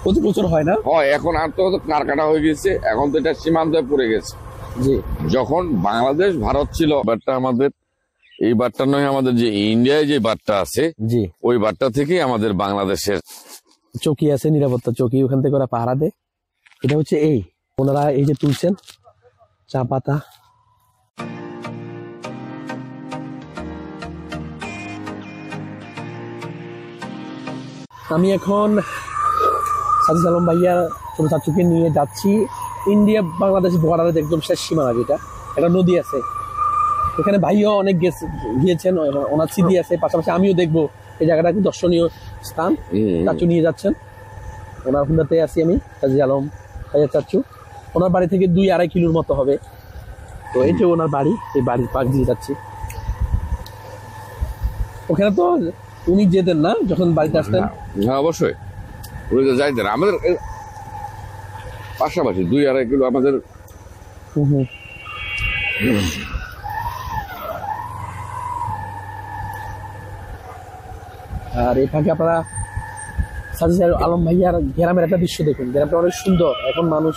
প্রতি বছর হয় না? হয়, এখন আর তো কারখানা হয়ে গেছে, এখন তো এটা সীমান্তে পড়ে গেছে। জি, যখন বাংলাদেশ ভারত ছিল, বারটা আমাদের এই বারটা নয়, আমাদের যে ইন্ডিয়ায় যে বারটা আছে, জি, ওই বারটা থেকেই আমাদের বাংলাদেশের চৌকি আছে, নিরাপত্তা চৌকি, ওখান থেকে ওরা পাহারা দেয়। এটা হচ্ছে এই ওনারা এই যে তুলছেন চা পাতা। আমি এখন সাজিদ আলম ভাইয়া ছোট চাচুকে নিয়ে যাচ্ছি ইন্ডিয়া বাংলাদেশ বর্ডারের একদম শেষ সীমানা, যেটা একটা নদী আছে এখানে। ভাইও অনেক গিয়েছেন, ওনার স্মৃতি আছে, পাশাপাশি আমিও দেখবো এই জায়গাটা খুব দর্শনীয় স্থান। চাচু নিয়ে যাচ্ছেন, ওনার হুন্ডাতে আছি আমি, সাজিদ আলম ভাইয়া চাচু। ওনার বাড়ি থেকে 2-2.5 কিলোর মতো হবে। তো এই যে ওনার বাড়ি, এই বাড়ির পাশ দিয়ে যাচ্ছি। ওখানে তো উনি যেতেন না যখন বাড়িতে আসতেন? হ্যাঁ, অবশ্যই উনি তো যাইতেন। আমাদের পাশাপাশি 2-2.5 কিলো আমাদের। আর এই ফাঁকে আপনারা সাজিদ আলম ভাইয়ার গ্রামের একটা দৃশ্য দেখুন। গ্রামটা অনেক সুন্দর। এখন মানুষ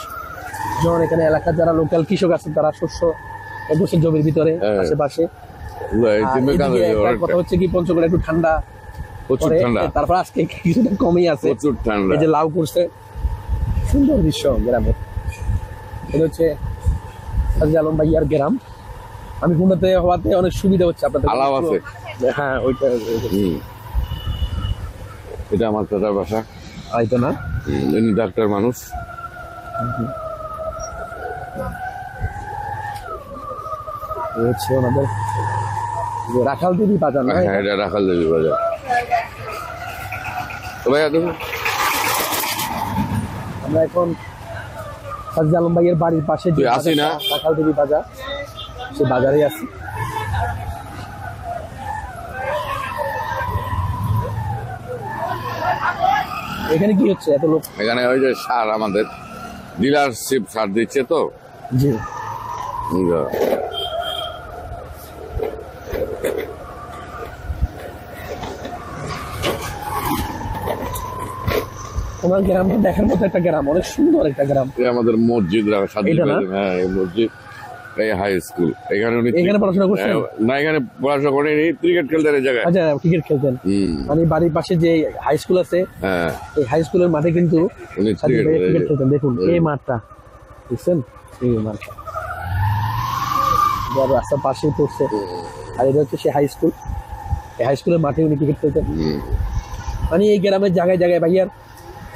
জন এখানে এলাকার যারা লোকাল কৃষক আছেন তারা শস্য বসে জমির ভিতরে আশেপাশে। কথা হচ্ছে কি, পঞ্চগড়ে একটু ঠান্ডা, প্রচুর ঠান্ডা, তারপর আজকে কিছুটা কমই আছে, প্রচুর ঠান্ডা। এই যে লাউ করছে, সুন্দর দৃশ্য গ্রামের। এটা হচ্ছে সাজিদ আলম ভাইয়ার গ্রাম। আমি হুন্ডাতে হওয়াতে অনেক সুবিধা হচ্ছে আপনাদের। আলাও আছে, হ্যাঁ ওইটা। এটা আমার দাদার বাসা। হয়তো না, ইনি ডাক্তার মানুষ। হচ্ছে ওনাদের রাখাল দেবী বাজার। হ্যাঁ, এটা রাখাল দেবী বাজার। তো ভাইয়া দেখুন, আমরা এখন সাজিদ আলম ভাইয়ের বাড়ির পাশে যে আসি না, রাখাল দেবী বাজার, সে বাজারে আছি। এখানে কি হচ্ছে এত লোক? এখানে ওই যে সার, আমাদের ডিলারশিপ সার দিচ্ছে তো। জি, ওনার গ্রামটা দেখার মতো একটা গ্রাম, অনেক সুন্দর একটা গ্রাম। আমাদের মসজিদ, হ্যাঁ এই মসজিদ, এই হাই স্কুল। এখানে পড়াশোনা করছেন? না, এখানে পড়াশোনা করে ক্রিকেট খেলতেন এই জায়গায়। আচ্ছা, ক্রিকেট খেলতেন। মানে বাড়ির পাশে যে হাই স্কুল আছে, হ্যাঁ, এই হাই স্কুলের মাঠে কিন্তু ক্রিকেট খেলতেন। দেখুন এই মাঠটা, দেখছেন এই মাঠটা রাস্তার পাশেই পড়ছে। আর এটা হচ্ছে সে হাই স্কুল, এই হাই স্কুলের মাঠে উনি ক্রিকেট খেলতেন। মানে এই গ্রামের জায়গায় জায়গায় ভাইয়ার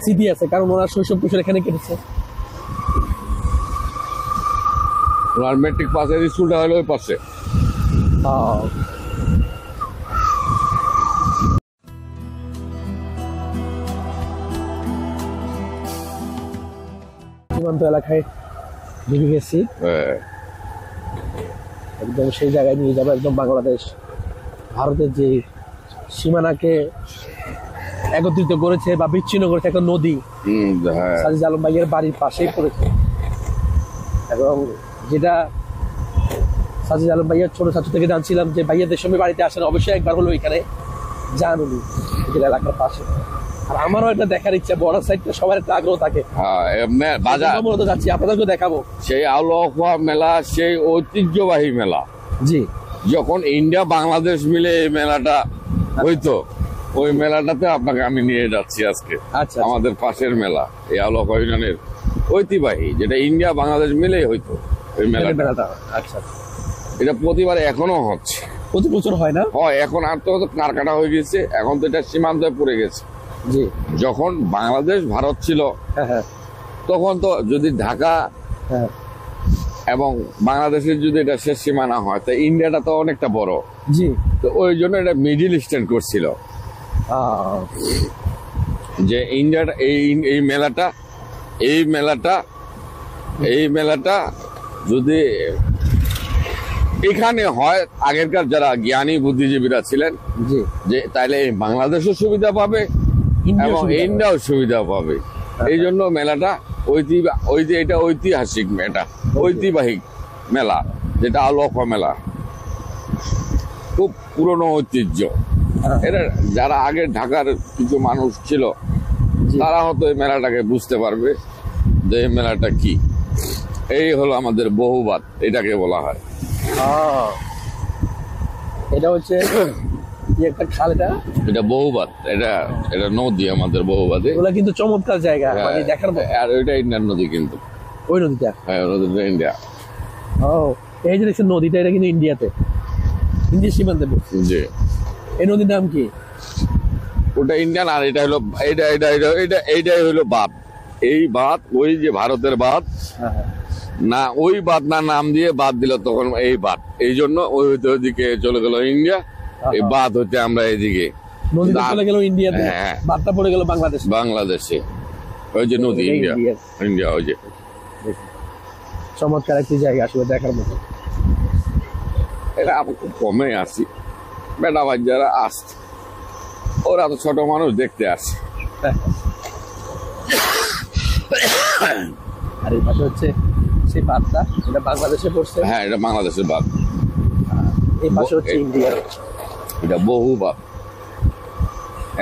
স্মৃতি আছে, কারণ ওনার শৈশব কৈশোর এখানে কেটেছে। ওনার মেট্রিক পাসের স্কুলটা হলো ওই পাশে। সীমান্ত এলাকায় ঢুকে গেছি, একদম সেই জায়গায় নিয়ে যাবো, একদম বাংলাদেশ ভারতের যে সীমানাকে একত্রিত করেছে বা বিচ্ছিন্ন করেছে একটা নদী, সাজিদ আলম ভাইয়ের বাড়ির পাশেই পড়েছে। এবং যেটা সাজিদ আলম ভাইয়ার ছোট ছাত্র থেকে জানছিলাম যে ভাইয়াদের সময় বাড়িতে আসেন, অবশ্যই একবার হলো এখানে যান উনি, এলাকার পাশে। আর আমারও এটা দেখার ইচ্ছা, বর্ডার সাইডটা সবার একটা আগ্রহ থাকে। মূলত যাচ্ছি, আপনাদেরকে দেখাবো সেই আলোয়া মেলা, সেই ঐতিহ্যবাহী মেলা। জি, যখন ইন্ডিয়া বাংলাদেশ মিলে এই মেলাটা হইতো, ওই মেলাটাতে আপনাকে আমি নিয়ে যাচ্ছি আজকে। আচ্ছা, আমাদের পাশের মেলা, এই আলোয়া ইউনিয়নের ঐতিহ্যবাহী, যেটা ইন্ডিয়া বাংলাদেশ মিলেই হইতো ওই মেলাটা। আচ্ছা, এটা প্রতিবার এখনো হচ্ছে। প্রতি বছর হয় না? হয়, এখন আর তো কারখানা হয়ে গেছে, এখন তো এটা সীমান্তে পড়ে গেছে। জি, যখন বাংলাদেশ ভারত ছিল, তখন তো যদি ঢাকা এবং বাংলাদেশের যদি এটা শেষ সীমানা হয়, তো ইন্ডিয়াটা তো অনেকটা বড়। জি, তো ওই জন্য এটা মিডিল স্ট্যান্ড করছিল যে ইন্ডিয়াটা এই মেলাটা যদি এখানে হয়, আগেরকার যারা জ্ঞানী বুদ্ধিজীবীরা ছিলেন, যে তাইলে এই বাংলাদেশও সুবিধা পাবে এবং ইন্ডিয়াও সুবিধা পাবে। এই জন্য মেলাটা এটা ঐতিহাসিক, এটা ঐতিহ্যবাহী মেলা, যেটা আলোয়া মেলা, খুব পুরনো ঐতিহ্য। এরা যারা আগে ঢাকার কিছু মানুষ ছিল, তারা হয়তো এই মেলাটাকে বুঝতে পারবে যে এই মেলাটা কি। এই হলো আমাদের বহুবাদ, এটাকে বলা হয়। এটা হচ্ছে একটা খাল, এটা বহুবাদ, এটা নদী আমাদের বহুবাদে। ওগুলা কিন্তু চমৎকার জায়গা, মানে দেখার মতো। আর ওইটা ইন্ডিয়ান নদী, কিন্তু ওই নদীটা, হ্যাঁ নদীটা ইন্ডিয়া। এই যে দেখছেন নদীটা, এটা কিন্তু ইন্ডিয়াতে, ইন্ডিয়া সীমান্তে। জি। এই নদীর নাম কি? ওটা ইন্ডিয়ান, আর এটা হলো এইটাই হলো বাঁধ। এই বাঁধ ওই যে ভারতের বাঁধ না, ওই বাঁধ না নাম দিয়ে বাঁধ দিল তখন এই বাঁধ, এই জন্য ওইদিকে চলে গেল ইন্ডিয়া। এই বাঁধ হচ্ছে আমরা এইদিকে নদীটা চলে গেল ইন্ডিয়াতে, বাঁধটা পড়ে গেল বাংলাদেশে। ওই যে নদী ইন্ডিয়া ওই যে। চমৎকার একটি জায়গা, আসলে দেখার মতো। এটা খুব কমে আসি, বেটা ভাই যারা আসছে ওরা তো ছোট মানুষ দেখতে আসে। আর এই পাশে হচ্ছে সেই বাঁধটা, এটা বাংলাদেশে পড়ছে। হ্যাঁ, এটা বাংলাদেশের বাঁধ। এই পাশে হচ্ছে ইন্ডিয়ার, এটা বহু বাঁধ।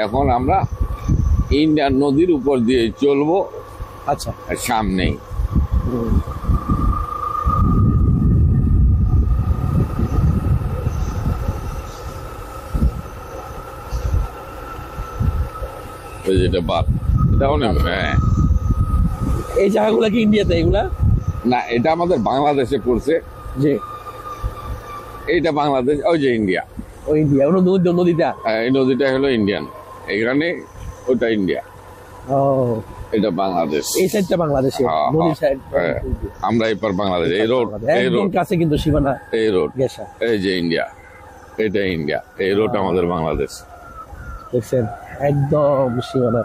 এখন আমরা ইন্ডিয়ান নদীর উপর দিয়ে চলবো। আচ্ছা, সামনেই যেটা বাদ, এটা অনেক। হ্যাঁ, এই জায়গাগুলো কি ইন্ডিয়াতে? এগুলা না, এটা আমাদের বাংলাদেশে পড়ছে। যে এইটা বাংলাদেশ, ওই যে ইন্ডিয়া, ওই ইন্ডিয়া নদীটা। এই নদীটা হলো ইন্ডিয়ান, এখানে ওটা ইন্ডিয়া। এটা বাংলাদেশ, এই সাইডটা বাংলাদেশে, আমরা এপার বাংলাদেশ। এই রোড একদম কাছে কিন্তু সীমানা, এই রোড, এই যে ইন্ডিয়া, এটা ইন্ডিয়া, এই রোড আমাদের বাংলাদেশ। দেখছেন, একদম সীমানা।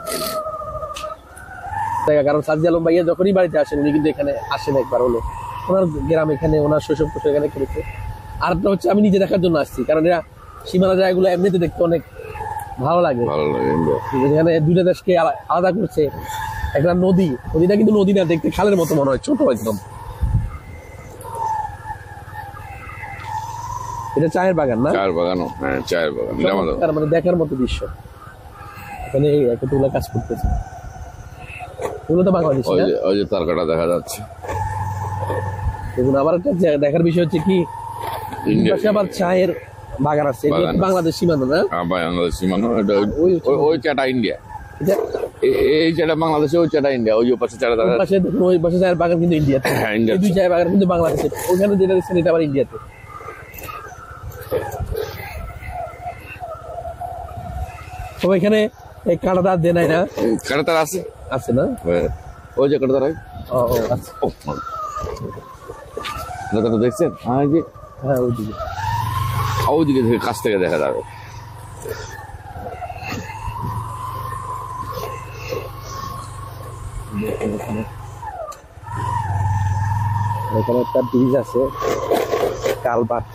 কারণ সাজি আলম ভাইয়া যখনই বাড়িতে আসেন, উনি কিন্তু এখানে আসেন একবার হলো। ওনার গ্রাম এখানে, ওনার শৈশব এখানে করেছে। আরেকটা হচ্ছে আমি নিজে দেখার জন্য আসছি, কারণ এরা সীমানা জায়গাগুলো এমনিতে দেখতে অনেক ভালো লাগে। এখানে দুইটা দেশকে আলাদা করছে। একটা নদীটা কিন্তু নদী না, দেখতে খালের মতো মনে হয়, ছোট একদম। এটা চায়ের বাগান না? চায়ের বাগান, হ্যাঁ চায়ের বাগান। মানে দেখার মতো দৃশ্য। এখানে এতগুলো কাজ করতেছে, এগুলো তো বাংলাদেশ। ওই যে তারকাটা দেখা যাচ্ছে। দেখুন, আবার একটা দেখার বিষয় হচ্ছে কি, আবার চায়ের বাগান আছে। বাংলাদেশ সীমান্ত না? বাংলাদেশ সীমান্ত। ওই চাটা ইন্ডিয়া, এই চাটা বাংলাদেশে, ওই চাটা ইন্ডিয়া। ওই পাশে চাটা দেখা যাচ্ছে, দেখুন ওই পাশে চায়ের বাগান কিন্তু ইন্ডিয়াতে। দুই চায়ের বাগান কিন্তু বাংলাদেশে। ওখানে যেটা দেখছেন এটা আবার ইন্ডিয়াতে। তো এখানে এই কাঁটাতার দেয় নাই না? কাঁটাতার আছে, আছে না? ওই যে কাঁটাতার। দেখছেন? হ্যাঁ, ওইদিকে, ওইদিকে থেকে কাছ থেকে দেখা যাবে। এখানে একটা ব্রিজ আছে, কালভার্ট।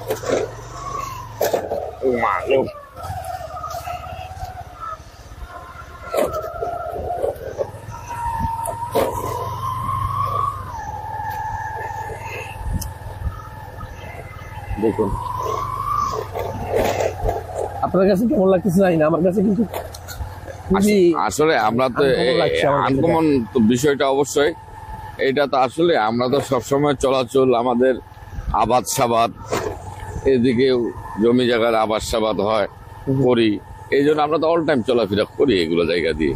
দেখুন, আপনার কাছে কেমন লাগতেছে জানি না, আমার কাছে কিন্তু আসলে আমরা তো আনকমন বিষয়টা অবশ্যই। এটা তো আসলে আমরা তো সবসময় চলাচল, আমাদের আবাদ সাবাদ, এদিকে জমি জায়গার আবাদ সাবাদ হয় করি, এই জন্য আমরা তো অল টাইম চলাফেরা করি এগুলো জায়গা দিয়ে।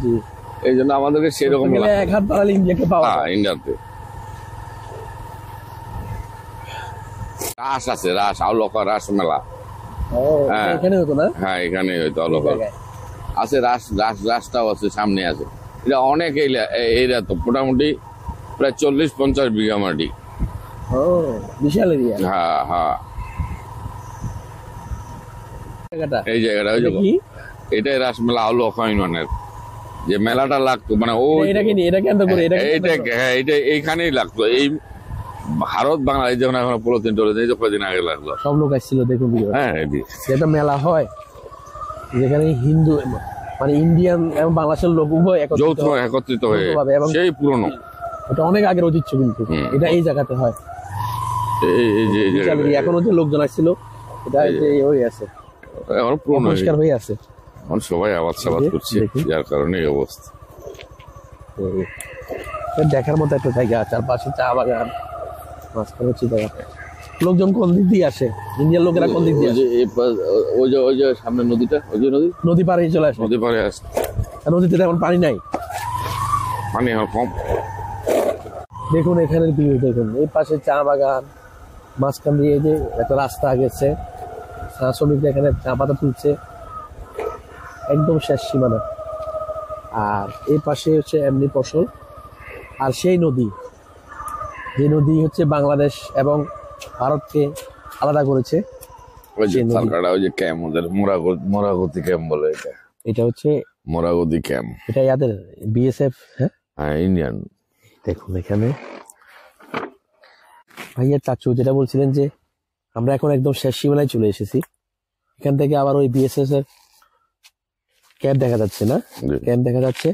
এই জন্য আমাদেরকে সেরকম ইন্ডিয়াতে রাস আছে, রাস আউলকা রাস মেলা। হ্যাঁ, এখানে হয়তো আউলকা আছে, রাসটাও আছে, সামনে আছে। এটা অনেক এরিয়া, তো মোটামুটি প্রায় 40-50 বিঘা মাটি। বিশাল এরিয়া। হ্যাঁ হ্যাঁ, এই জায়গাটা এটাই রাসমেলা আউলকা ইউনিয়নের যে মেলাটা লাগতো, মানে এইখানেই লাগতো। এই ভারত বাংলাদেশ যখন এখন পলিথিন টলিথিন কয়েকদিন আগে লাগলো, সব লোক আসছিল। দেখুন, হ্যাঁ, এটা মেলা হয় যেখানে হিন্দু, মানে ইন্ডিয়ান এবং বাংলাদেশের লোক উভয় একত্রিত হয়ে, সেই পুরনো, এটা অনেক আগের ঐতিহ্য। কিন্তু এটা এই জায়গাতে হয়। এখনো যে লোকজন আসছিল, এটা হয়ে আছে, এখন পুরনো পরিষ্কার হয়ে আছে। সবাই আবাদ সাবাদ করছে, যার কারণে এই অবস্থা। দেখার মতো একটা জায়গা, চারপাশে চা বাগান, মাঝখানে হচ্ছে জায়গা। লোকজন কোন দিক দিয়ে আসে? ইন্ডিয়ার লোকেরা কোন দিক দিয়ে আসে? ওই যে সামনে নদীটা, ওই যে নদী পাড়ে চলে আসে। নদী পাড়ে আসে। নদীতে তেমন পানি নাই, পানি কম। দেখুন এখানের ভিউ দেখুন, এই পাশে চা বাগান, মাঝখান দিয়ে যে একটা রাস্তা গেছে, চা শ্রমিকরা এখানে চা পাতা তুলছে, একদম শেষ সীমানা। আর এই পাশে হচ্ছে এমনি ফসল, আর সেই নদী, যে নদী হচ্ছে বাংলাদেশ এবং ভারতকে আলাদা করেছে। ওই যে সরকারটা, ওই যে ক্যাম্প, ওদের মোরাগতি ক্যাম্প বলে, এটা হচ্ছে মোরাগতি ক্যাম্প, এটা ইয়াদের বিএসএফ। হ্যাঁ, ইন্ডিয়ান। দেখুন এখানে ভাইয়া চাচু যেটা বলছিলেন যে আমরা এখন একদম শেষ সীমানায় চলে এসেছি, এখান থেকে আবার ওই বিএসএফ এর ক্যাম্প দেখা যাচ্ছে না, ক্যাম্প দেখা যাচ্ছে,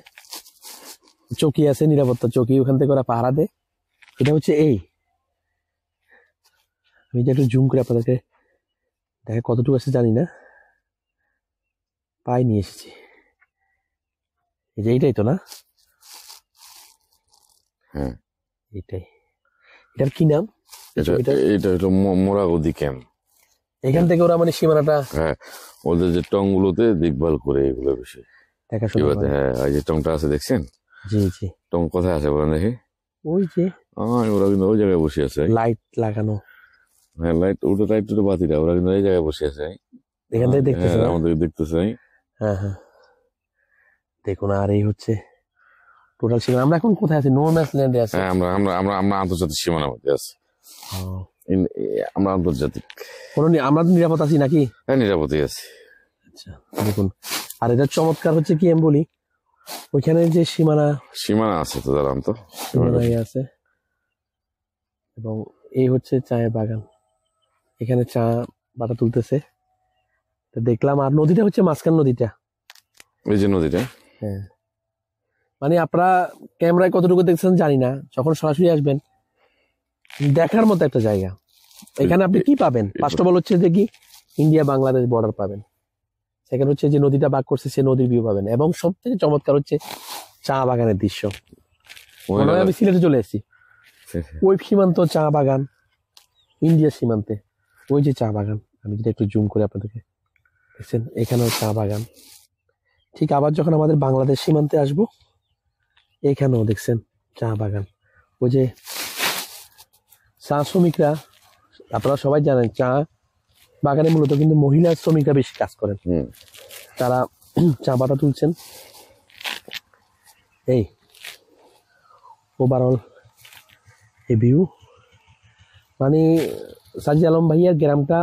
চৌকি আছে, নিরাপত্তা চৌকি, ওখান থেকে ওরা পাহারা দেয়। এটা হচ্ছে আমি যে একটু জুম করে আপনাদেরকে দেখা, কতটুকু আছে জানি না, পাই নিয়ে এসেছি। এই যে এইটাই তো না? হ্যাঁ, এইটাই। এটার কি নাম? এটা হলো মোরাগতি ক্যাম্প। এখান থেকে ওরা মানে সীমানাটা, হ্যাঁ, ওদের যে টং গুলোতে দেখভাল করে এগুলো বিষয় দেখাশোনা করে। হ্যাঁ, এই যে টংটা আছে দেখছেন? জি জি। টং কোথায় আছে বলেন দেখি? ওই যে ওরা কিন্তু ওই জায়গায় বসে আছে, লাইট লাগানো। হ্যাঁ, লাইট বাতিটা, ওরা কিন্তু এই জায়গায় বসে আছে, এখান থেকে দেখতেছে, আমাদের দেখতেছে। হ্যাঁ হ্যাঁ, দেখুন। আর এই হচ্ছে টোটাল সীমানা। আমরা এখন কোথায় আছি? নো ম্যাচ ল্যান্ডে আছি। হ্যাঁ, আমরা আন্তর্জাতিক সীমানার মধ্যে আছি। আমরা আন্তর্জাতিক, আমরা নিরাপদ আছি নাকি? হ্যাঁ, নিরাপদে আছি। আচ্ছা, দেখুন। আর এটা চমৎকার হচ্ছে কি আমি বলি, ওইখানে যে সীমানা আছে তো, জানান তো, সীমানায় আছে। এবং এই হচ্ছে চায়ের বাগান, এখানে চা পাতা তুলতেছে দেখলাম। আর নদীটা হচ্ছে মাঝখান নদীটা, এই যে নদীটা। হ্যাঁ, মানে আপনারা ক্যামেরায় কতটুকু দেখছেন জানি না, যখন সরাসরি আসবেন দেখার মতো একটা জায়গা। এখানে আপনি কি পাবেন? ফার্স্ট অফ অল হচ্ছে যে কি ইন্ডিয়া বাংলাদেশ বর্ডার পাবেন, সেখানে হচ্ছে যে নদীটা বাঁক করছে সে নদীর ভিউ পাবেন, এবং সব থেকে চমৎকার হচ্ছে চা বাগানের দৃশ্য। মনে হয় আমি সিলেটে চলে এসেছি। ওই সীমান্ত চা বাগান, ইন্ডিয়ার সীমান্তে ওই যে চা বাগান, আমি যেটা একটু জুম করে আপনাদেরকে দেখছেন, এখানেও চা বাগান। ঠিক আবার যখন আমাদের বাংলাদেশ সীমান্তে আসবো, এখানেও দেখছেন চা বাগান। ওই যে চা শ্রমিকরা, আপনারা সবাই জানেন চা বাগানে মূলত কিন্তু মহিলা শ্রমিকরা বেশি কাজ করেন, তারা চা পাতা তুলছেন। এই ওভারঅল এই ভিউ, মানে সাজি আলম ভাইয়ার গ্রামটা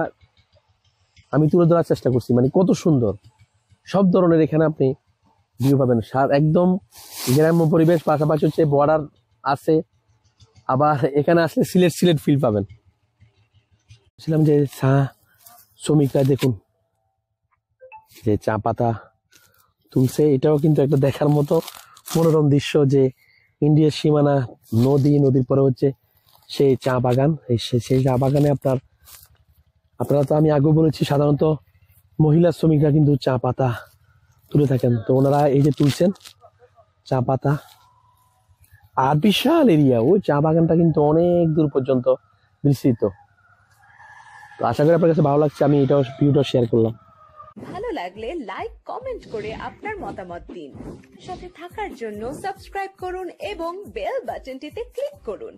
আমি তুলে ধরার চেষ্টা করছি, মানে কত সুন্দর, সব ধরনের এখানে আপনি ভিউ পাবেন। একদম গ্রাম্য পরিবেশ, পাশাপাশি হচ্ছে বর্ডার আছে, আবার এখানে আসলে সিলেট ফিল পাবেন। বলছিলাম যে চা শ্রমিকরা দেখুন যে চা পাতা তুলছে, এটাও কিন্তু একটা দেখার মতো মনোরম দৃশ্য, যে ইন্ডিয়ার সীমানা, নদীর পরে হচ্ছে সেই চা বাগান। সেই চা বাগানে আপনারা তো আমি আগেও বলেছি, সাধারণত মহিলা শ্রমিকরা কিন্তু চা পাতা তুলে থাকেন, তো ওনারা এই যে তুলছেন চা পাতা। আর বিশাল এরিয়া, ওই চা বাগানটা কিন্তু অনেক দূর পর্যন্ত বিস্তৃত। তো আশা করি আপনার কাছে ভালো লাগছে, আমি এটাও ভিডিওটা শেয়ার করলাম। ভালো লাগলে লাইক কমেন্ট করে আপনার মতামত দিন। সাথে থাকার জন্য সাবস্ক্রাইব করুন এবং বেল বাটনটিতে ক্লিক করুন।